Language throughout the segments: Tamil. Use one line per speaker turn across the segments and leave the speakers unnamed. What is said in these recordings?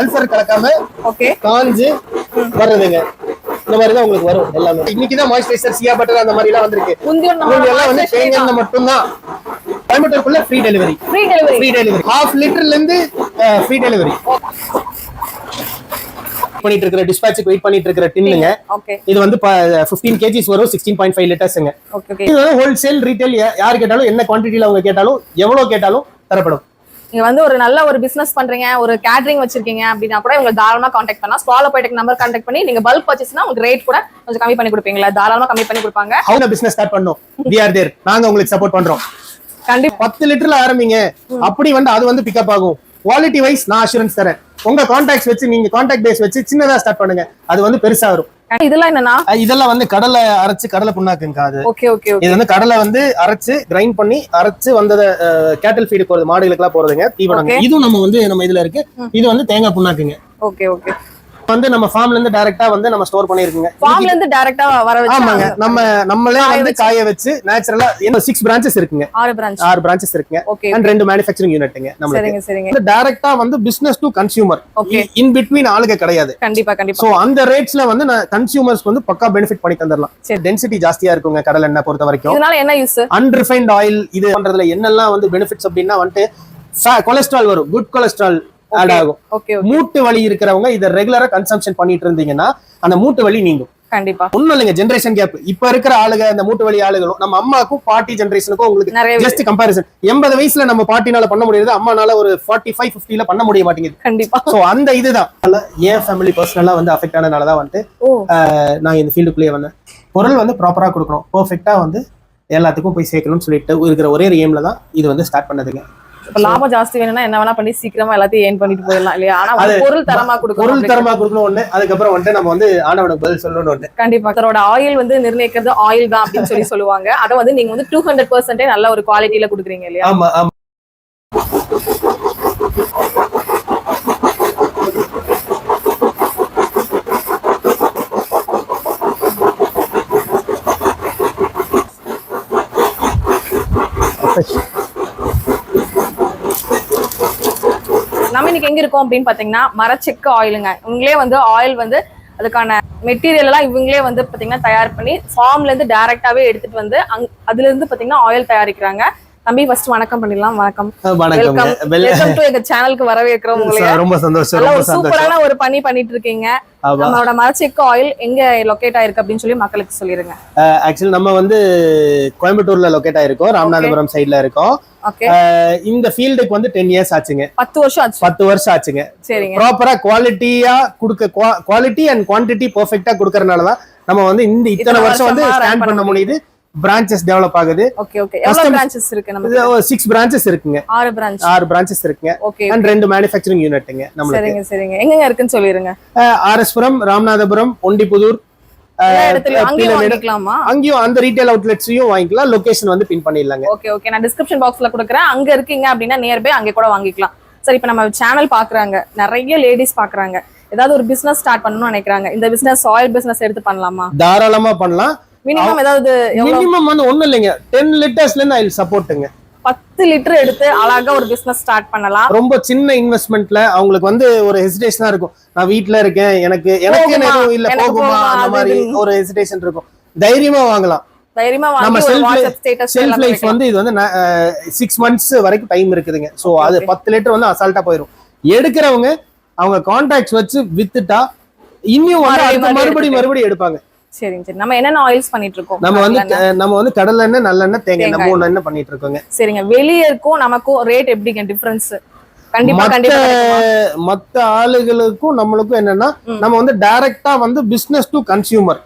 சல்ஃபர் கலக்காம காஞ்சு வர்றதுங்க. இந்த மாதிரி தான் உங்களுக்கு வரும் எல்லாமே. இன்னைக்குதான் மாய்ஸ்சரைசர், சியா பட்டர் அந்த மாதிரி எல்லாம் வந்திருக்கு. எல்லாம் வந்து தேங்காய் மட்டும்தான். கோயம்புத்தூருக்குள்ள ஃப்ரீ டெலிவரி. ஃப்ரீ டெலிவரி ½ லிட்டர்ல இருந்து ஃப்ரீ டெலிவரி பண்ணிட்டு இருக்கிற டிஸ்பாட்சுக்கு வெயிட் பண்ணிட்டு இருக்கிற டின்னுங்க. இது வந்து 15 kgs வரும், 16.5 லிட்டர்ஸ்ங்க. இது வந்து ஹோல்சேல் ரீட்டைல் யார் கேட்டாலும் என்ன குவாண்டிட்டில அவங்க கேட்டாலும் எவ்வளவு கேட்டாலும் தரப்படும்.
நீங்க வந்து ஒரு நல்ல ஒரு பிசினஸ் பண்றீங்க, ஒரு கேட்டரிங் வச்சிருக்கீங்க அப்படின்னா கூட இவங்க தாராளமா கான்டாக்ட் பண்ணலாம். ஸ்காலர் பைடெக் நம்பர் கான்டாக்ட் பண்ணி நீங்க பல்க் பர்ச்சேஸ்னா உங்களுக்கு ரேட் கூட கொஞ்சம் கம்மி பண்ணி கொடுப்பீங்களா? தாராளமா கம்மி பண்ணி கொடுப்பாங்க.
அவங்க பிசினஸ் ஸ்டார்ட் பண்ணோம், we are there, நாங்க உங்களுக்கு சப்போர்ட் பண்றோம்.
கண்டிப்பா
10 லிட்டர்ல ஆரம்பிங்க, அப்படி வந்து அது வந்து பிக்கப் ஆகும். குவாலிட்டி வைஸ் நான் அஷூரன்ஸ் தரேன். உங்க கான்டாக்ட்ஸ் வச்சு நீங்க கான்டாக்ட் பேஸ் வச்சு சின்னதா ஸ்டார்ட் பண்ணுங்க, அது வந்து பெருசா வரும்.
இதெல்லாம் என்னன்னா
இதெல்லாம் வந்து கடலை அரைச்சு கடலை புண்ணாக்குங்க. அது
ஓகே
இது வந்து கடலை வந்து அரைச்சு கிரைண்ட் பண்ணி அரைச்சு வந்தத கேட்டல் ஃபீடு போறது, மாடுகளுக்கு எல்லாம் போறதுங்க தீவனம். இதுவும் நம்ம இதுல இருக்கு. இது வந்து தேங்காய் புண்ணாக்குங்க.
ஓகே
வந்து நம்ம ஃபார்ம்ல இருந்து டைரக்டா வந்து நம்ம ஸ்டோர் பண்ணிருக்கோங்க.
ஃபார்ம்ல இருந்து டைரக்டா வர வச்சு
ஆமாங்க, நம்மளே வந்து காய வச்சு நேச்சுரலா 6 பிரான்ச்சஸ் இருக்குங்க. 6 பிரான்ச்சஸ் இருக்குங்க. அண்ட் 2 மேனுஃபேக்சரிங் யூனிட்ங்க. நமக்கு டைரக்டா வந்து business to consumer, in between ஆளுங்க கிடையாது.
கண்டிப்பா
சோ அந்த ரேட்ஸ்ல வந்து கன்சியூமர்ஸ்க்கு வந்து பக்கா பெனிஃபிட் பண்ணி தந்துறலாம். டென்சிட்டி ஜாஸ்தியா இருக்குங்க கடல் எண்ணெய் பொறுத்த வரைக்கும்.
இதனால என்ன யூஸ்?
அன்ரிஃபைன்ட் ஆயில் இது பண்றதுல என்னெல்லாம் வந்து பெனிஃபிட்ஸ் அப்படின்னா வந்து கொலஸ்ட்ரால் வரும், குட் கொலஸ்ட்ரால் ஆட் ஆகும். மூட்டு வலி இருக்கிறவங்க இத ரெகுலரா கன்சம்ப்ஷன் பண்ணிட்டு இருந்தீங்கன்னா அந்த மூட்டு வலி நீங்கும்.
கண்டிப்பா
ஒண்ணும் இல்லைங்க, ஜெனரேஷன் கேப். இப்ப இருக்கிற ஆளுங்க அந்த மூட்டு வலி ஆளுகளும் நம்ம அம்மாக்கும் பாட்டி ஜெனரேஷனுக்கும் உங்களுக்கு ஜஸ்ட் கம்பேரிசன். 80 வயசுல நம்ம பாட்டினால பண்ண முடியாது, அம்மானால ஒரு 45-50ல பண்ண முடிய மாட்டேங்குது.
கண்டிப்பா.
சோ அந்த இதுதான் ஏன் ஃபேமிலி பர்சனலா வந்து அஃபெக்ட் ஆனதுனாலதான் வந்து நான் இந்த ஃபீல்டுக்குள்ளேயே வந்தேன். பொருள் வந்து ப்ராப்பரா கொடுக்கணும், பெர்ஃபெக்ட்டா வந்து எல்லாத்துக்கும் போய் சேர்க்கணும்னு சொல்லிட்டு இருக்கிற ஒரே எய்ம்ல தான் இது வந்து ஸ்டார்ட் பண்ணதுங்க.
லாபம் ஜாஸ்தி வேணும்னா என்ன வேணா பண்ணி சீக்கிரமா எல்லாத்தையும் ஏர்ன் பண்ணிட்டு போயிடலாம் இல்லையா? ஆனா பொருள் தரமா கொடுக்கணும்
ஒண்ணு, அதுக்கப்புறம் வந்து நம்ம வந்து ஆண்டவனுக்கு பதில் சொல்லணும் ஒண்ணு.
கண்டிப்பா. அதோட ஆயில் வந்து நிர்ணயிக்கிறது ஆயில் தான் அப்படின்னு சொல்லுவாங்க. அதை வந்து நீங்க வந்து 200% நல்ல ஒரு குவாலிட்டியில கொடுக்குறீங்க இல்லையா?
ஆமா.
நம்ம இன்னைக்கு எங்க இருக்கோம் அப்படின்னு பாத்தீங்கன்னா மரச்செக்கு ஆயிலுங்க. இவங்களே வந்து ஆயில் வந்து அதுக்கான மெட்டீரியல் எல்லாம் இவங்களே வந்து பாத்தீங்கன்னா தயார் பண்ணி ஃபார்ம்ல இருந்து டைரக்டாவே எடுத்துட்டு வந்து அதுல இருந்து பாத்தீங்கன்னா ஆயில் தயாரிக்கிறாங்க. தம்பி ஃபர்ஸ்ட் வணக்கம் பண்ணிடலாம். வணக்கம் டு எங்க சேனலுக்கு வரவேற்கிறோம் உங்களை.
ரொம்ப சந்தோஷம்.
சூப்பரான ஒரு பண்ணிட்டு இருக்கீங்க. நம்மளோட மரச்செக்கு ஆயில் எங்க லொகேட் ஆயிருக்கு அப்படின்னு சொல்லி மக்களுக்கு சொல்லிருங்க.
ஆக்சுவலி நம்ம வந்து கோயம்புத்தூர்ல லொகேட் ஆயிருக்கோம், ராமநாதபுரம் சைடுல இருக்கோம். இந்த ஃபீல்டுக்கு வந்து 10 இயர்ஸ் ஆச்சுங்க. 10 வருஷம் ஆச்சுங்க. ப்ராப்பரா குவாலிட்டியா கொடுக்க, குவாலிட்டி அண்ட் குவான்டிட்டி பெர்ஃபெக்ட்டா கொடுக்கறதுனாலதான் நம்ம வந்து இந்த இத்தனை வருஷம் வந்து ஸ்டாண்ட் பண்ண முடியுது. பிரான்ச்சஸ் டெவலப் ஆகுது.
எவ்வளவு பிரான்ச்சஸ் இருக்கு நமக்கு?
6 பிரான்ச்சஸ் இருக்குங்க. 6 பிரான்ச்சஸ் இருக்குங்க. அண்ட் 2 மேனுஃபேக்சரிங் யூனிட்ங்க நமக்கு.
சரிங்க. எங்க இருக்குன்னு சொல்லிருங்க.
ஆர்எஸ்புரம், ராமநாதபுரம், ஒண்டிபுதூர், அங்கேயும் அந்த ரீட்டைல் அவுட்லெட்ஸையும் வாங்கிக்கலாம். லொகேஷன் வந்து பின் பண்ணிடலாங்க.
ஓகே நான் டிஸ்கிரிப்ஷன் பாக்ஸ்ல கொடுக்குறேன். அங்க இருக்கீங்க அப்படின்னா நியர்பை அங்க கூட வாங்கிக்கலாம். சரி, இப்ப நம்ம சேனல் பாக்குறாங்க, நிறைய லேடிஸ் பாக்குறாங்க, ஏதாவது ஒரு பிசினஸ் ஸ்டார்ட் பண்ணணும்னு நினைக்கிறாங்க. இந்த பிசினஸ் ஆயில் பிசினஸ் எடுத்து பண்ணலாமா?
தாராளமா பண்ணலாம்.
மினிமம் ஏதாவது
மினிமம் வந்து ஒண்ணும் இல்லைங்க, 10 லிட்டர்ஸ்ல இருந்து ஆயில் சப்போர்ட்டுங்க.
10 லிட்டர் எடுத்து அழகா ஒரு பிசினஸ் ஸ்டார்ட் பண்ணலாம்.
ரொம்ப சின்ன இன்வெஸ்ட்மெண்ட்ல அவங்களுக்கு வந்து ஒரு ஹெசிடேஷனா இருக்கும். நான் வீட்ல இருக்கேன், எனக்கு எதுவும் இல்ல, போகுமா, அந்த மாதிரி ஒரு ஹெசிடேஷன் இருக்கும். தைரியமா வாங்கலாம். நம்ம செல்ஃப் லைஃப் வந்து இது வந்து 6 மந்த்ஸ் வரைக்கும் டைம் இருக்குதுங்க. சோ அது 10 லிட்டர் வந்து அசால்ட்டா போயிடும். எடுக்கிறவங்க அவங்க கான்டாக்ட்ஸ் வச்சு வித்துட்டா இன்னும் மறுபடியும் எடுப்பாங்க.
சரிங்க. நம்ம என்னென்ன ஆயில்ஸ் பண்ணிட்டு இருக்கோம்?
நம்ம வந்து கடலை எண்ணெய், நல்லெண்ணெய், தேங்காய் எண்ணெய், 3 எண்ணெய் பண்ணிட்டு இருக்கோங்க.
சரிங்க. வெளியே இருக்கும் நமக்கும் ரேட் எப்படிங்க டிஃபரன்ஸ்? கண்டிப்பா
மத்த ஆளுகளுக்கும் நம்மளுக்கும் என்னன்னா, நம்ம வந்து டைரக்டா வந்து business to consumer,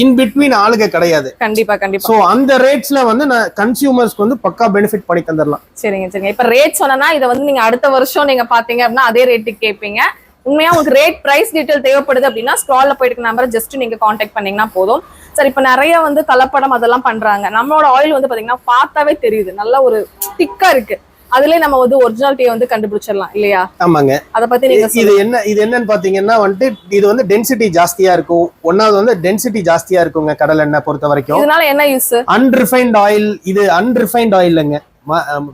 in between ஆளுங்க கிடையாது.
கண்டிப்பா.
சோ அந்த ரேட்ஸ்ல வந்து கன்சியூமர்ஸ்க்கு வந்து பக்கா பெனிஃபிட் பண்ணி தந்துடலாம்.
சரிங்க. இப்ப ரேட் சொன்னா இதை வந்து நீங்க அடுத்த வருஷம் நீங்க பாத்தீங்க அப்படின்னா அதே ரேட்டுக்கு கேட்பீங்க. உண்மையா உங்களுக்கு ரேட் பிரைஸ் டீடைல் தேவைப்படுது அப்படின்னா ஸ்க்ரால்ல போயிட்டு நம்பரை ஜஸ்ட் நீங்க கான்டாக்ட் பண்ணீங்கன்னா போதும். சரி, இப்ப நிறைய வந்து கலப்படம் அதெல்லாம் பண்றாங்க. நம்மளோட ஆயில் வந்து பாத்தீங்கன்னா பார்த்தாவே தெரியுது, நல்ல ஒரு திக்கா இருக்கு. அதுலயே நம்ம வந்து ஒரிஜினாலிட்டியை வந்து கண்டுபிடிச்சிடலாம் இல்லையா?
ஆமாங்க.
அத பத்தி நீங்க
இது என்னன்னு பாத்தீங்கன்னா வந்து இது வந்து டென்சிட்டி ஜாஸ்தியா இருக்கும். ஒன்னாவது வந்து டென்சிட்டி ஜாஸ்தியா இருக்குங்க கடல் எண்ணெய் பொறுத்த வரைக்கும்.
இதனால என்ன யூஸ்?
Unrefined oil. இது அன்ரிஃபைன்ட் ஆயில்ங்க.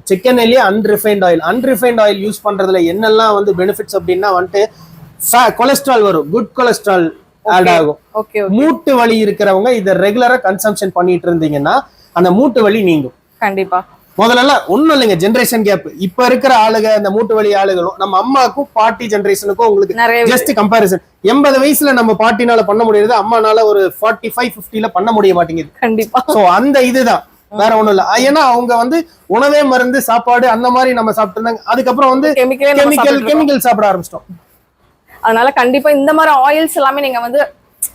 சிக்கன் எண்ணெயிலே அன்ரிஃபைன்ட் ஆயில் யூஸ் பண்றதுல என்னெல்லாம் வந்து பெனிஃபிட்ஸ் அப்படின்னா வந்துட்டு கொலஸ்ட்ரால் வரும், குட் கொலஸ்ட்ரால் ஆட் ஆகும்.
ஓகே.
மூட்டு வலி இருக்கிறவங்க இதை ரெகுலரா கன்சம்ஷன் பண்ணிட்டு இருந்தீங்கன்னா அந்த மூட்டு வலி நீங்கும்.
கண்டிப்பா.
முதல்ல ஒண்ணும் இல்லைங்க, ஜெனரேஷன் கேப். இப்ப இருக்கிற ஆளுங்க இந்த மூட்டு வலி ஆளுகளும் நம்ம அம்மாக்கும் பாட்டி ஜெனரேஷனுக்கும் உங்களுக்கு ஜஸ்ட் கம்பாரிசன். 80 வயசுல நம்ம பாட்டினால பண்ண முடியாது, அம்மானால ஒரு 45-50ல பண்ண முடிய மாட்டேங்குது.
கண்டிப்பா.
சோ அந்த இதுதான், வேற ஒண்ணும் இல்ல. ஏன்னா அவங்க வந்து உணவே மருந்து சாப்பாடு அந்த மாதிரி நம்ம சாப்பிட்டு இருந்தாங்க. அதுக்கப்புறம் வந்து கெமிக்கல் சாப்பிட ஆரம்பிச்சிட்டோம்.
அதனால கண்டிப்பா இந்த மாதிரி ஆயில்ஸ் எல்லாமே நீங்க வந்து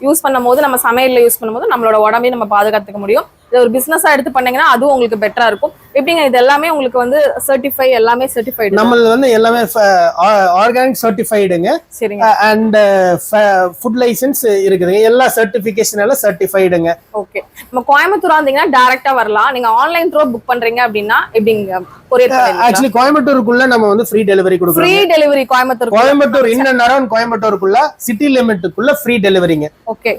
யூஸ் பண்ணும் போது, நம்ம சமையல்ல யூஸ் பண்ணும்போது நம்மளோட உடம்பையும் நம்ம பாதுகாத்துக்க முடியும். இது ஒரு பிசினஸா எடுத்து பண்ணீங்கன்னா அதுவும் உங்களுக்கு பெட்டரா இருக்கும். எப்படிங்க இது எல்லாமே உங்களுக்கு வந்து சர்டிஃபை, எல்லாமே சர்டிஃபைடு?
நம்மளது வந்து எல்லாமே ஆர்கானிக் சர்டிஃபைடுங்க.
சரிங்க.
அண்ட் ஃபுட் லைசென்ஸ் இருக்குதுங்க, எல்லா சர்டிஃபிகேஷன் எல்லாம் சர்டிஃபைடுங்க.
ஓகே. நம்ம கோயம்புத்தூரா இருந்தீங்கன்னா டைரக்டா வரலாம். நீங்க ஆன்லைன் த்ரூ புக் பண்றீங்க அப்படின்னா எப்படிங்க கொரியர் பண்ணுவீங்க?
ஆக்சுவலி கோயம்புத்தூருக்குள்ள நம்ம வந்து ஃப்ரீ டெலிவரி கொடுக்குறோம்.
Free delivery
Coimbatore in and around கோயம்புத்தூருக்குள்ள சிட்டி லிமிட்டுக்குள்ள ஃப்ரீ டெலிவரிங்க.
ஓகே.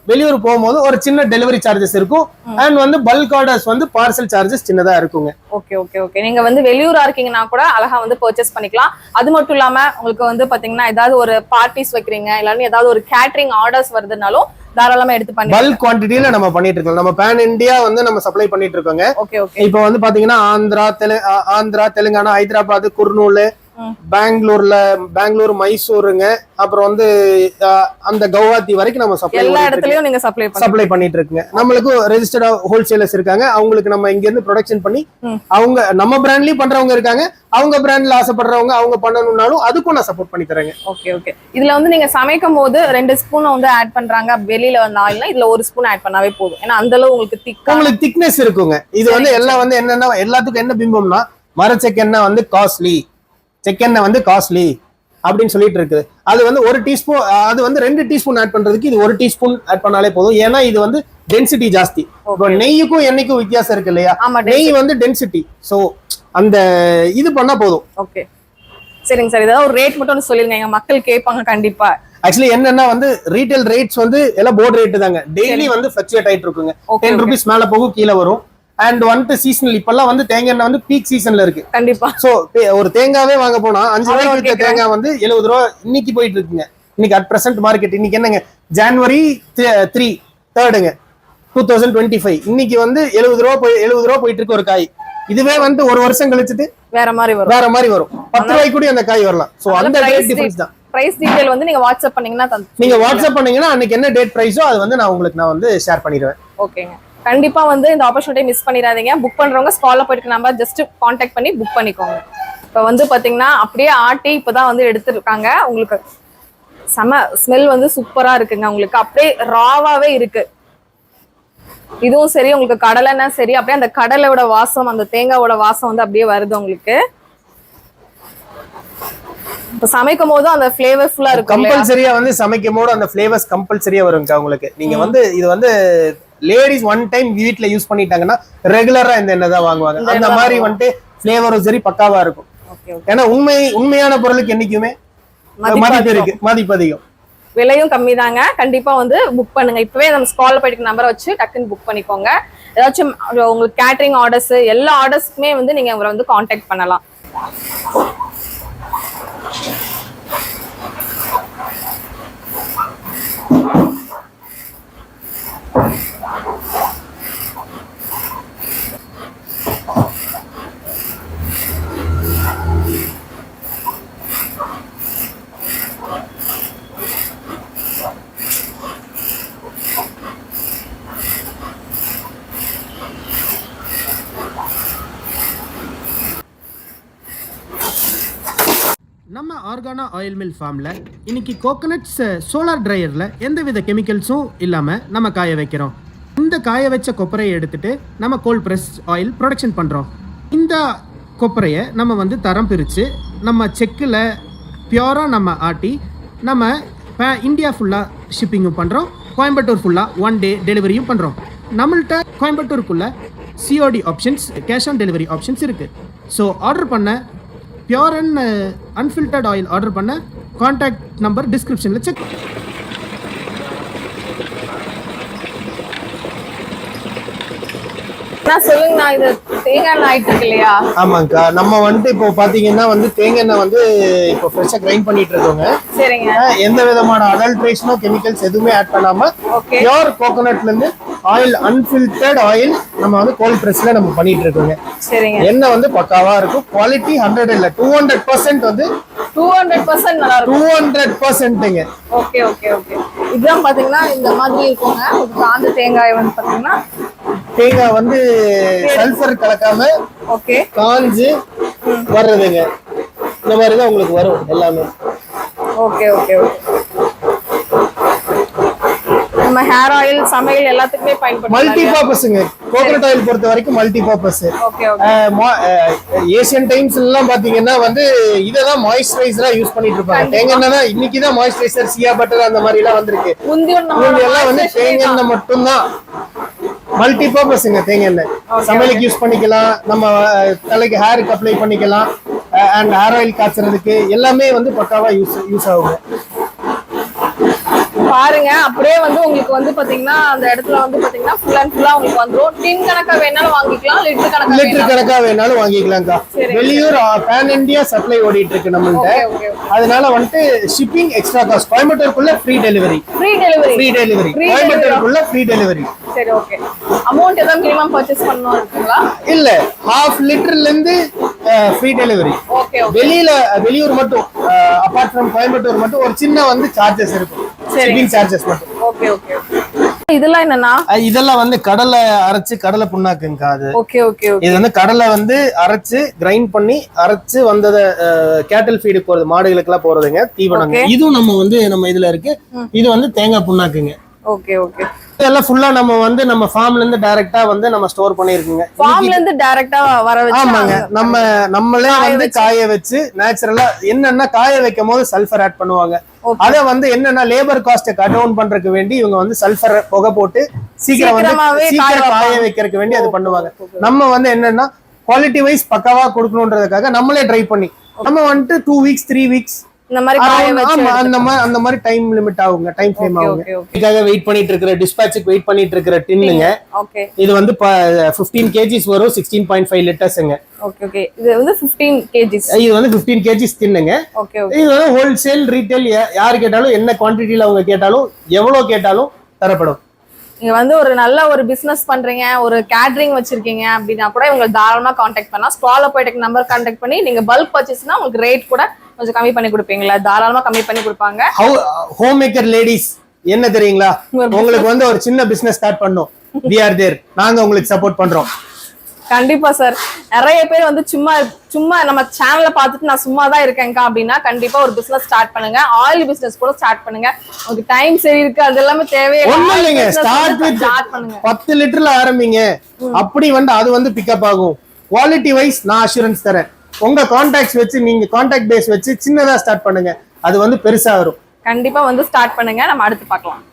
வெளியூர் போகும்போது ஒரு சின்ன டெலிவரி சார்ஜஸ் இருக்கும். அண்ட் வந்து பல்க் ஆர்டர்ஸ் வந்து பார்சல் சார்ஜஸ் சின்னதா இருக்குங்க.
Okay okay okay. நீங்க வந்து வெளியூரா இருக்கீங்கன்னா கூட அழகா வந்து பர்ச்சேஸ் பண்ணிக்கலாம். அது மட்டும் இல்லாம உங்களுக்கு வந்து பாத்தீங்கன்னா ஏதாவது ஒரு பார்ட்டிஸ் வைக்கிறீங்க, இல்லன்னா ஏதாவது ஒரு கேட்டரிங் ஆர்டர்ஸ் வருதுனாலும் தாராளமா எடுத்து பண்ணி
பல்க் குவான்டிட்டில நம்ம பண்ணிட்டு இருக்கோம். நம்ம பேன் இந்தியா வந்து நம்ம சப்ளை பண்ணிட்டு இருக்கோங்க.
Okay okay.
இப்போ வந்து பாத்தீங்கன்னா ஆந்திரா, தெலுங்கானா, ஹைதராபாத், குர்னூல், பெங்களூர், மைசூருங்க, அப்புறம் வந்து அந்த கவுஹாத்தி வரைக்கும் நம்ம
எல்லா இடத்துலயும் நீங்க
சப்ளை பண்ணிட்டு இருக்குங்க. நம்மளுக்கு ரெஜிஸ்டர்ட் ஹோல்சேலர்ஸ் இருக்காங்க. அவங்களுக்கு நம்ம இங்க இருந்து ப்ரொடக்ஷன் பண்ணி அவங்க நம்ம பிராண்ட்லயும் பண்றவங்க இருக்காங்க. அவங்க பிராண்ட்ல ஆசைப்படுறவங்க அவங்க பண்ணணும்னாலும் அதுக்கும் நான் சப்போர்ட் பண்ணி தரேங்க.
Okay okay. இதுல வந்து நீங்க சமைக்கும் போது 2 ஸ்பூன் வந்து ஆட் பண்றாங்க, வெளியில வந்து ஆயில்னா இதுல 1 ஸ்பூன் ஆட் பண்ணாவே போதும். ஏன்னா அந்த அளவு உங்களுக்கு
திக்னஸ் இருக்குங்க. இது வந்து எல்லாம் வந்து என்னன்னா எல்லாத்துக்கும் என்ன பிம்பம்னா மரச்செக்கெண்ணெய் வந்து காஸ்ட்லி, செக்கெண்ணெய் வந்து காஸ்ட்லி அப்படின்னு சொல்லிட்டு இருக்குது. அது வந்து 1 டீஸ்பூன், அது வந்து 2 டீஸ்பூன் ஆட் பண்றதுக்கு இது 1 டீஸ்பூன் ஆட் பண்ணாலே போதும். ஏன்னா இது வந்து டென்சிட்டி ஜாஸ்தி. இப்போ நெய்யுக்கும் எண்ணெய்க்கும் வித்தியாசம் இருக்கு இல்லையா? நெய் வந்து டென்சிட்டி, சோ அந்த இது பண்ணா போதும்.
ஓகே சரிங்க சார். ஏதாவது ஒரு ரேட் மட்டும் சொல்லிருங்க, எங்க மக்கள் கேட்பாங்க கண்டிப்பா.
ஆக்சுவலி என்னன்னா வந்து ரீட்டைல் ரேட்ஸ் வந்து எல்லாம் போர்டு ரேட் தாங்க. டெய்லி வந்து ஃபிளக்சுவேட் ஆயிட்டு இருக்குங்க. 10 ரூபீஸ் மேல போகும், கீழே வரும். அண்ட் வந்துட்டு சீசனல் இப்பெல்லாம் வந்து தேங்காய் எண்ணெய் வந்து பீக் சீசன்ல இருக்கு.
கண்டிப்பா.
சோ ஒரு தேங்காவே வாங்க போனா 5 ரூபாய்க்கு விற்ற தேங்காய் வந்து 70 ரூபாய் இன்னைக்கு போயிட்டு இருக்குங்க. இன்னைக்கு அட் பிரசன்ட் மார்க்கெட் இன்னைக்கு என்னங்க, ஜனவரி 3 2025 இன்னைக்கு வந்து 70 ரூபாய் போயிட்டு இருக்கு ஒரு காய். இதுவே வந்து ஒரு வருஷம் கழிச்சிட்டு வேற மாதிரி வரும். 10 ரூபாய்க்கு கூட அந்த காய் வரலாம். சோ அந்த ரேட் டிஃபரன்ஸ் தான்.
பிரைஸ் டீடைல் வந்து நீங்க வாட்ஸ்அப்
பண்ணீங்கன்னா அன்னைக்கு என்ன டேட் பிரைஸோ அது வந்து நான் உங்களுக்கு வந்து ஷேர் பண்ணிடுவேன்.
ஓகேங்க. கண்டிப்பா வந்து இந்த ஆப்பர்ச்சுனிட்டி மிஸ் பண்ணிடாதீங்க. புக் பண்றவங்க ஸ்கால்ல போயிட்டு நம்பர் ஜஸ்ட் கான்டாக்ட் பண்ணி புக் பண்ணிக்கோங்க. இப்போ வந்து பாத்தீங்கன்னா அப்படியே ஆட்டி இப்பதான் வந்து எடுத்துருக்காங்க. உங்களுக்கு செம ஸ்மெல் வந்து சூப்பரா இருக்குங்க. உங்களுக்கு அப்படியே ராவாவே இருக்கு. இதுவும் சரி, உங்களுக்கு கடலைன்னா சரி, அப்படியே அந்த கடலையோட வாசம், அந்த தேங்காயோட வாசம் வந்து அப்படியே வருது உங்களுக்கு. இப்ப சமைக்கும் போது அந்த ஃபிளேவர்ஃபுல்லா இருக்கும்.
கம்பல்சரியா வந்து சமைக்கும் போது அந்த ஃபிளேவர்ஸ் கம்பல்சரியா வருங்க உங்களுக்கு. நீங்க வந்து இது வந்து லேடிஸ் ஒன் டைம் வீட்ல யூஸ் பண்ணிட்டாங்கன்னா ரெகுலரா இந்த எண்ணெய் தான் வாங்குவாங்க. அந்த மாதிரி வந்துட்டு ஃபிளேவரும் சரி பக்காவா இருக்கும். ஏன்னா உண்மையான பொருளுக்கு என்னைக்குமே மதிப்பு அதிகம்,
விலையும் கம்மி தாங்க. கண்டிப்பா வந்து புக் பண்ணுங்க. இப்பவே நம்ம ஸ்கால்ல போயிட்டு நம்பரை வச்சு டக்குன்னு புக் பண்ணிக்கோங்க. ஏதாச்சும் உங்களுக்கு கேட்டரிங் ஆர்டர்ஸ், எல்லா ஆர்டர்ஸ்க்குமே வந்து நீங்க அவரை வந்து கான்டாக்ட் பண்ணலாம்.
நம்ம ஆர்கானா ஆயில் மில் ஃபார்ம்ல இன்னைக்கு கோகனட்ஸ் சோலார் ட்ரையர்ல எந்தவித கெமிக்கல்ஸும் இல்லாம நம்ம காய வைக்கிறோம். இந்த காய வச்ச கொப்பரையை எடுத்துட்டு நம்ம கோல்ட் பிரஸ் ஆயில் ப்ரொடக்ஷன் பண்றோம். இந்த கொப்பரையை நம்ம வந்து தரம் பிரித்து நம்ம செக்கில் பியூராக நம்ம ஆட்டி நம்ம இந்தியா ஃபுல்லாக ஷிப்பிங்கும் பண்ணுறோம். கோயம்புத்தூர் ஃபுல்லாக 1 டே டெலிவரியும் பண்ணுறோம். நம்மள்கிட்ட கோயம்புத்தூருக்குள்ள COD options, cash on delivery options இருக்குது. ஸோ ஆர்டர் பண்ண pure and unfiltered oil order பண்ண கான்டாக்ட் நம்பர் டிஸ்கிரிப்ஷனில் செக்.
சொல்லுங்கண்ணா, இது தேங்காய் எண்ணெய் ஆயிட்டு இருக்கு இல்லையா?
ஆமாங்கக்கா, நம்ம வந்துட்டு இப்போ பாத்தீங்கன்னா வந்து தேங்காய் எண்ணெய் வந்து இப்போ ஃப்ரெஷ்ஷாக கிரைண்ட் பண்ணிட்டு இருக்கோங்க.
சரிங்க.
எந்த விதமான அடல்ட்ரேஷனோ கெமிக்கல்ஸ் எதுவுமே ஆட் பண்ணாம பியூர் கோகோனட்ல இருந்து ஆயில், அன்ஃபில்டர்ட் ஆயில் நம்ம வந்து கோல்ட் பிரஸ்ல நம்ம பண்ணிட்டு இருக்கோங்க.
சரிங்க.
எண்ணெய் வந்து பக்காவா இருக்கும். குவாலிட்டி 100 இல்ல 200% வந்து
200% நல்லா இருக்கும்.
200%ங்க.
Okay okay okay. இதுதான் பாத்தீங்கன்னா இந்த மாதிரி இருக்குங்க. ஒரு காஞ்ச தேங்காய் வந்து பாத்தீங்கன்னா
தேங்காய் வந்து சல்ஃபர் கலக்காம
ஓகே
காஞ்சு வர்றதுங்க. இந்த மாதிரி தான் உங்களுக்கு வரும் எல்லாமே.
Okay okay okay. நம்ம ஹேர் ஆயில், சமையல் எல்லாத்துக்குமே பயன்படுத்தலாம்.
மல்டி பர்பஸ்ங்க. கோகனட் ஆயில் பொறுத்த வரைக்கும் multi purpose.
Okay okay.
Asian times எல்லாம் பாத்தீங்கன்னா வந்து இததான் மாய்ஸ்சரைசரா யூஸ் பண்ணிட்டு இருப்பாங்க. தேங்காய் எண்ணெய் இன்னைக்கு தான் மாய்ஸ்சரைசர், சியா பட்டர் அந்த மாதிரி எல்லாம் வந்திருக்கு. முந்தி எல்லாம் வந்து தேங்காய் எண்ணெய் மட்டும்தான். மல்டி பர்பஸ்ங்க தேங்காய் எண்ணெய். சமையலுக்கு யூஸ் பண்ணிக்கலாம், நம்ம தலைக்கு ஹேருக்கு அப்ளை பண்ணிக்கலாம், அண்ட் ஹேர் ஆயில் காய்ச்சறதுக்கு எல்லாமே வந்து பக்காவா யூஸ் ஆகுங்க.
பாருங்க அப்படியே வந்து உங்களுக்கு வந்து பாத்தீங்கன்னா அந்த இடத்துல வந்து பாத்தீங்கன்னா ஃபுல் அண்ட் ஃபுல்லா உங்களுக்கு வந்துரும். டின் கணக்கா வேணாலும் வாங்கிக்கலாம், லிட்டர் கணக்கா
வேணாலும் வாங்கிக்கலாம்க்கா. வெளியூர் பேன் இந்தியா சப்ளை ஓடிட்டு இருக்கு நம்மள்ட்ட. அதனால வந்துட்டு ஷிப்பிங் எக்ஸ்ட்ரா காஸ்ட். கோயம்புத்தூருக்குள்ள ஃப்ரீ டெலிவரி. கோயம்புத்தூருக்குள்ள ஃப்ரீ டெலிவரி.
சரி ஓகே. அமௌண்ட் ஏதாவது மினிமம் பர்ச்சேஸ் பண்ணனும் இருக்குங்களா?
இல்ல, ½ லிட்டர்ல இருந்து ஃப்ரீ டெலிவரி.
ஓகே.
வெளியூர் மட்டும், அபார்ட் ஃப்ரம் கோயம்புத்தூர் மட்டும் ஒரு சின்ன வந்து சார்ஜஸ் இருக்கும். ஷிப்பிங் சார்ஜஸ் மட்டும்.
Okay okay. இதெல்லாம் என்னன்னா?
இதெல்லாம் வந்து கடலை அரைச்சு, கடலை புண்ணாக்குங்க அது.
Okay okay okay.
இது வந்து கடலை வந்து அரைச்சு கிரைண்ட் பண்ணி அரைச்சு வந்தத கேட்டல் ஃபீடு போறது, மாடுகளுக்கு எல்லாம் போறதுங்க, தீவனங்க. இதுவும் நம்ம வந்து நம்ம இதுல இருக்கு. இது வந்து தேங்காய் புண்ணாக்குங்க.
Okay okay.
இதெல்லாம் ஃபுல்லா நம்ம வந்து நம்ம ஃபார்ம்ல இருந்து டைரக்டா வந்து நம்ம ஸ்டோர் பண்ணிருக்கோங்க.
ஃபார்ம்ல இருந்து டைரக்டா வர வச்சு.
ஆமாங்க. நம்மளே வந்து காய வச்சு நேச்சுரலா என்னன்னா காய வைக்கும் போது சல்ஃபர் ஆட் பண்ணுவாங்க. அத வந்து என்னன்னா லேபர் காஸ்ட் கட் டவுன் பண்றதுக்கு வேண்டி இவங்க வந்து சல்ஃபர் புகை போட்டு சீக்கிரம் காய வைக்கிறதுக்கு வேண்டி அது பண்ணுவாங்க. நம்ம வந்து என்னன்னா குவாலிட்டி வைஸ் பக்காவா கொடுக்கணும்ன்றதுக்காக நம்மளே ட்ரை பண்ணி நம்ம வந்துட்டு 2 வீக்ஸ் 3 வீக்ஸ்
இந்த மாதிரி
அந்த மாதிரி டைம் லிமிட் ஆகுங்க, டைம் ஃப்ரேம் ஆகுங்க. இதுக்காக வெயிட் பண்ணிட்டு இருக்கிற டிஸ்பாட்ச்க்கு வெயிட் பண்ணிட்டு இருக்கிற டின்னுங்க. இது வந்து 15 kgs வரும், 16.5 லிட்டர்ஸ்ங்க.
Okay okay. இது வந்து 15 kgs.
இது வந்து 15 kgs டின்னுங்க.
Okay okay.
இது வந்து ஹோல்சேல் ரீட்டைல் யார் கேட்டாலும் என்ன குவாண்டிட்டில அவங்க கேட்டாலும் எவ்வளவு கேட்டாலும் தரப்படும்.
நீங்க வந்து ஒரு நல்ல ஒரு பிசினஸ் பண்றீங்க, ஒரு கேட்டரிங் வச்சிருக்கீங்க அப்படின்னா கூட இவங்க தாராளமா கான்டாக்ட் பண்ணலாம். ஸ்டால்ல போயிட்டு நம்பர் கான்டாக்ட் பண்ணி நீங்க பல்க் பர்ச்சேஸ்னா உங்களுக்கு ரேட் கூட கொஞ்சம் கம்மி பண்ணி கொடுப்பீங்களா? தாராளமா கம்மி பண்ணி கொடுப்பாங்க.
ஹோம் மேக்கர் லேடிஸ் என்ன தெரியுங்களா, உங்களுக்கு வந்து ஒரு சின்ன பிசினஸ் ஸ்டார்ட் பண்ணோம், we are there, நாங்க உங்களுக்கு சப்போர்ட் பண்றோம்.
கண்டிப்பா சார். நிறைய பேர் வந்து சும்மா நம்ம சேனல்ல பார்த்துட்டு நான் சும்மா தான் இருக்கேன்க்கா அப்படின்னா கண்டிப்பா ஒரு பிசினஸ் ஸ்டார்ட் பண்ணுங்க. ஆயில் பிசினஸ் கூட ஸ்டார்ட் பண்ணுங்க. உங்களுக்கு டைம் சரி இருக்கு, அது எல்லாமே தேவையில்லை.
ஸ்டார்ட் பண்ணுங்க. 10 லிட்டர்ல ஆரம்பிங்க. அப்படி வந்து அது வந்து பிக்கப் ஆகும். குவாலிட்டி வைஸ் நான் அஷூரன்ஸ் தரேன். உங்க கான்டாக்ட்ஸ் வச்சு நீங்க கான்டாக்ட் பேஸ் வச்சு சின்னதா ஸ்டார்ட் பண்ணுங்க, அது வந்து பெருசா வரும்.
கண்டிப்பா வந்து ஸ்டார்ட் பண்ணுங்க. நம்ம அடுத்து பார்க்கலாம்.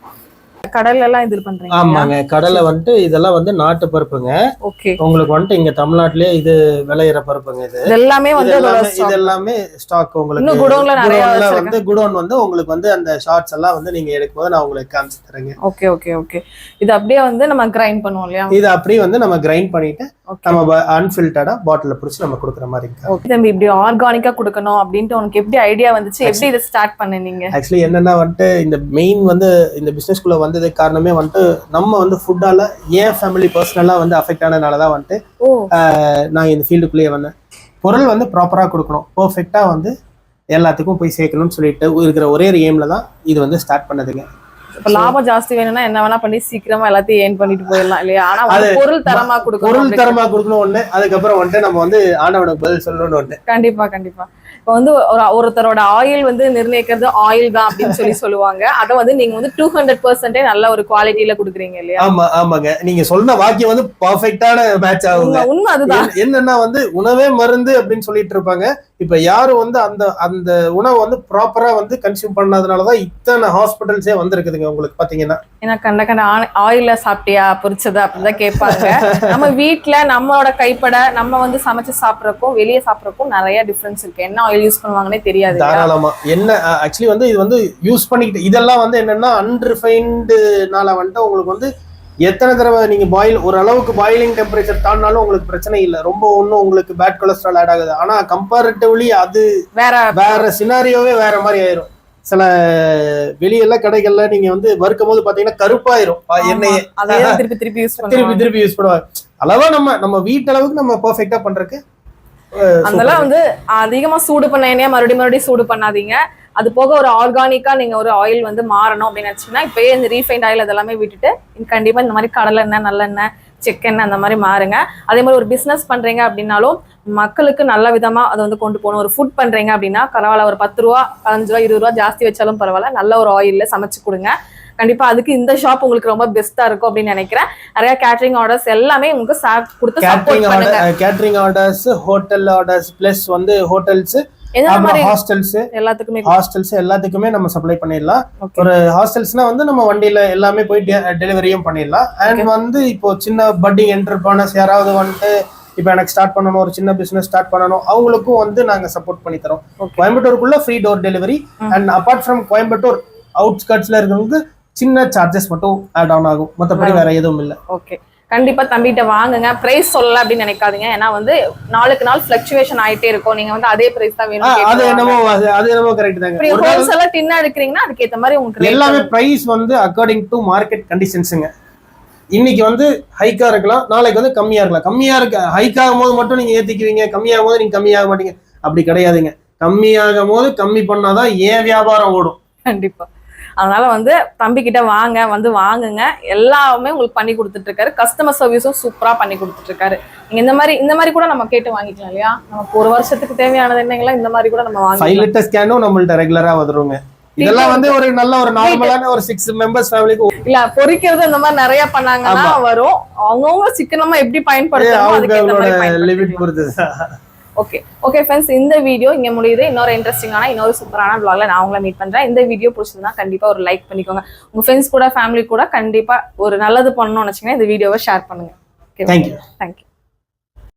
கடல்ல எல்லாம் இது பண்றீங்க?
ஆமாங்க. கடலை வந்துட்டு இதெல்லாம் வந்து நாட்டு பருப்புங்க.
ஓகே.
உங்களுக்கு வந்துட்டு இங்க தமிழ்நாட்டிலே இது விளையிற பருப்புங்க. இது
எல்லாமே வந்து
இது எல்லாமே ஸ்டாக் உங்களுக்கு
குடோன்ல நிறைய
வந்து குடோன் வந்து உங்களுக்கு வந்து அந்த ஷார்ட்ஸ் எல்லாம் வந்து நீங்க எடுக்கும்போது நான் உங்களுக்கு காமிச்சு தரேங்க.
Okay okay okay. இது அப்படியே வந்து நம்ம கிரைண்ட் பண்ணுவோம் இல்லையா?
இது அப்படியே வந்து நம்ம கிரைண்ட் பண்ணிட்டு நம்ம அன்ஃபில்டர்டா பாட்டில்ல புடிச்சு நம்ம கொடுக்குற மாதிரி இருக்கு.
ஓகே தம்பி, இப்படி ஆர்கானிக்கா கொடுக்கணும் அப்படினு உங்களுக்கு எப்படி ஐடியா வந்துச்சு? எப்படி இத ஸ்டார்ட் பண்ணீங்க?
ஆக்சுவலி என்னன்னா வந்துட்டு இந்த மெயின் வந்து இந்த பிசினஸ்க்குள்ள வந்தது காரணமே வந்துட்டு நம்ம வந்து ஃபுட்டால ஏன் ஃபேமிலி பர்சனலா வந்து அஃபெக்ட் ஆனதுனாலதான் வந்துட்டு நான் இந்த ஃபீல்டுக்குள்ளேயே வந்தேன். பொருள் வந்து ப்ராப்பரா கொடுக்கணும், பெர்ஃபெக்ட்டா வந்து எல்லாத்துக்கும் போய் சேர்க்கணும்னு சொல்லிட்டு இருக்கிற ஒரே எய்ம்ல தான் இது வந்து ஸ்டார்ட் பண்ணதுங்க.
இப்ப லாபம் ஜாஸ்தி வேணும்னா என்ன வேணா பண்ணி சீக்கிரமா எல்லாத்தையும் ஏர்ன் பண்ணிட்டு போயிடலாம் இல்லையா? ஆனா பொருள் தரமா
கொடுக்கணும் ஒண்ணு, அதுக்கப்புறம் வந்துட்டு நம்ம வந்து ஆண்டவனுக்கு பதில் சொல்லணும்னு ஒண்ணு.
கண்டிப்பா கண்டிப்பா. இப்ப வந்து ஒருத்தரோட ஆயில் வந்து நிர்ணயிக்கிறது ஆயில் தான் அப்படின்னு சொல்லுவாங்க. அதை வந்து நீங்க வந்து 200% நல்ல ஒரு குவாலிட்டியில குடுக்குறீங்க இல்லையா?
ஆமா ஆமாங்க. நீங்க சொன்ன வாக்கியம் வந்து பர்ஃபெக்ட்டான மேட்ச் ஆகுங்க.
உண்மை அதுதான்.
என்னன்னா வந்து உணவே மருந்து அப்படின்னு சொல்லிட்டு இருப்பாங்க. இப்ப யாரும் வந்து அந்த உணவை வந்து ப்ராப்பரா வந்து கன்சியூம் பண்ணாதனாலதான் இத்தனை ஹாஸ்பிட்டல்ஸே வந்திருக்குதுங்க. உங்களுக்கு பாத்தீங்கன்னா
ஏன்னா கண்ட ஆயில சாப்பிட்டியா பொரிச்சது அப்படிதான் கேட்பாங்க. நம்ம வீட்டுல நம்மளோட கைப்பட நம்ம வந்து சமைச்சு சாப்பிடறக்கும் வெளியே சாப்பிடறக்கும் நிறைய டிஃபரன்ஸ் இருக்கு. என்ன ஆயில் யூஸ் பண்ணுவாங்கன்னே தெரியாது.
தாராளமா என்ன ஆக்சுவலி வந்து இது வந்து யூஸ் பண்ணிக்கிட்டு இதெல்லாம் வந்து என்னன்னா அன்ரிஃபைன்டுனால வந்துட்டு உங்களுக்கு வந்து எத்தனை தடவை நீங்க ஓரளவுக்கு பாயிலிங் டெம்பரேச்சர் தாண்டினாலும் உங்களுக்கு பிரச்சனை இல்லை. ரொம்ப ஒன்றும் உங்களுக்கு பேட் கொலஸ்ட்ரால் ஆட் ஆகுது. ஆனா கம்பேரிட்டிவ்லி அது வேற சினாரியோவே வேற மாதிரி ஆயிரும். சில வெளியெல்லாம் கடைகள்ல நீங்க வந்து வறுக்கும் போது பாத்தீங்கன்னா கருப்பாயிரும் எண்ணெயை
திருப்பி
யூஸ் பண்ணுவாங்க. அளவா நம்ம வீட்டளவுக்கு நம்ம பெர்ஃபெக்ட்டா பண்றதுக்கு
அதெல்லாம் வந்து அதிகமா சூடு பண்ண எண்ணெயா மறுபடியும் சூடு பண்ணாதீங்க. அது போக ஒரு ஆர்கானிக்கா நீங்க ஒரு ஆயில் வந்து மாறணும் அப்படின்னு நினைச்சீங்கன்னா இப்பயே இந்த ரீஃபைண்ட் ஆயில் அதெல்லாமே விட்டுட்டு கண்டிப்பா இந்த மாதிரி கடலெண்ணெய் நல்லெண்ணெய் செக்கெண்ணெய் அந்த மாதிரி மாறுங்க. அதே மாதிரி ஒரு பிசினஸ் பண்றீங்க அப்படின்னாலும் மக்களுக்கு நல்ல விதமா அதை வந்து கொண்டு போகணும். ஒரு ஃபுட் பண்றீங்க அப்படின்னா பரவாயில்ல, ஒரு 10 ரூபா 5 ரூபா 20 ரூபா ஜாஸ்தி வச்சாலும் பரவாயில்ல, நல்ல ஒரு ஆயில்ல சமைச்சு கொடுங்க. கண்டிப்பா அதுக்கு இந்த ஷாப் உங்களுக்கு ரொம்ப பெஸ்டா இருக்கும் அப்படின்னு நினைக்கிறேன். நிறைய கேட்டரிங் ஆர்டர்ஸ் எல்லாமே உங்களுக்கு கொடுத்து சப்போர்ட் பண்ணுங்க.
Catering orders, hotel orders plus வந்து ஹோட்டல்ஸ், எல்லாத்துக்குமே நம்ம சப்ளை பண்ணிடலாம். ஒரு ஹாஸ்டல்ஸ்னா வந்து நம்ம வண்டியில எல்லாமே போய் டெலிவரியும் பண்ணிடலாம். அண்ட் வந்து இப்போ சின்ன பட்டிங் என்டர்பிரனர்ஸ் யாராவது வந்துட்டு இப்போ எனக்கு ஸ்டார்ட் பண்ணணும், ஒரு சின்ன பிசினஸ் ஸ்டார்ட் பண்ணணும், அவங்களுக்கும் வந்து நாங்க சப்போர்ட் பண்ணி தரோம். கோயம்புத்தூருக்குள்ள free door delivery. And apart from Coimbatore அவுட்ஸ்கர்ட்ஸ்ல இருக்கிறவங்க சின்ன சார்ஜஸ் மட்டும் ஆட் ஆன் ஆகும், மற்றபடி வேற எதுவும் இல்லை.
ஓகே, கண்டிப்பா தம்பிகிட்ட வாங்குங்க. பிரைஸ் சொல்லல அப்படின்னு நினைக்காதீங்க. ஏன்னா வந்து நாளுக்கு நாள் ஃபிளக்சுவேஷன் ஆயிட்டே இருக்கும். நீங்க வந்து அதே பிரைஸ் தான் வேணும்.
அது என்னமோ கரெக்ட் தாங்க.
ஒரு ஹோல்சேலா டின்னா எடுக்கிறீங்கன்னா அதுக்கு ஏத்த மாதிரி உங்களுக்கு
எல்லாமே பிரைஸ் வந்து அக்கார்டிங் டு மார்க்கெட் கண்டிஷன்ஸ்ங்க. இன்னைக்கு வந்து ஹைக்கா இருக்கலாம், நாளைக்கு வந்து கம்மியா இருக்கலாம். கம்மியா இருக்க ஹைக் ஆகும் போது மட்டும் நீங்க ஏத்திக்குவீங்க, கம்மியாகும் போது நீங்க கம்மியாக மாட்டீங்க. அப்படி கிடையாதுங்க. கம்மியாகும் போது கம்மி பண்ணாதான் ஏன் வியாபாரம் ஓடும்.
கண்டிப்பா. அதனால வந்து தம்பி கிட்ட வாங்குங்க. எல்லாமே உங்களுக்கு பண்ணி கொடுத்துட்டு இருக்காரு. கஸ்டமர் சர்வீஸும் சூப்பரா பண்ணி கொடுத்துட்டு இருக்காரு. நீங்க இந்த மாதிரி கூட நம்ம கேட்டு வாங்கிக்கலாம் இல்லையா? நமக்கு ஒரு வருஷத்துக்கு தேவையானது என்னங்களா இந்த மாதிரி கூட நம்ம வாங்கலாம்.
5 லிட்டர் ஸ்கேனும் நம்மள்ட்ட ரெகுலரா வந்துருங்க. இதெல்லாம் வந்து ஒரு நல்ல ஒரு நார்மலான ஒரு 6 மெம்பர்ஸ் ஃபேமிலிக்கு
இல்ல பொரிக்கிறது இந்த மாதிரி நிறைய பண்ணாங்கன்னா வரும். அவங்கவுங்க சிக்கனமா எப்படி பயன்படுத்தணும் அதுக்கு
லிமிட் பொறுத்து.
ஓகே ஃப்ரெண்ட்ஸ், இந்த வீடியோ இங்க முடியுது. இன்னொரு இன்ட்ரெஸ்டிங்கான இன்னொரு சூப்பரான vlogல நான் உங்களை மீட் பண்றேன். இந்த வீடியோ பிடிச்சிருந்தா கண்டிப்பா ஒரு லைக் பண்ணிக்கோங்க. உங்க ஃப்ரெண்ட்ஸ் கூட ஃபேமிலி கூட கண்டிப்பா ஒரு நல்லது பண்ணணும்னு நினைச்சீங்கன்னா இந்த வீடியோவை ஷேர் பண்ணுங்க.
தேங்க்யூ.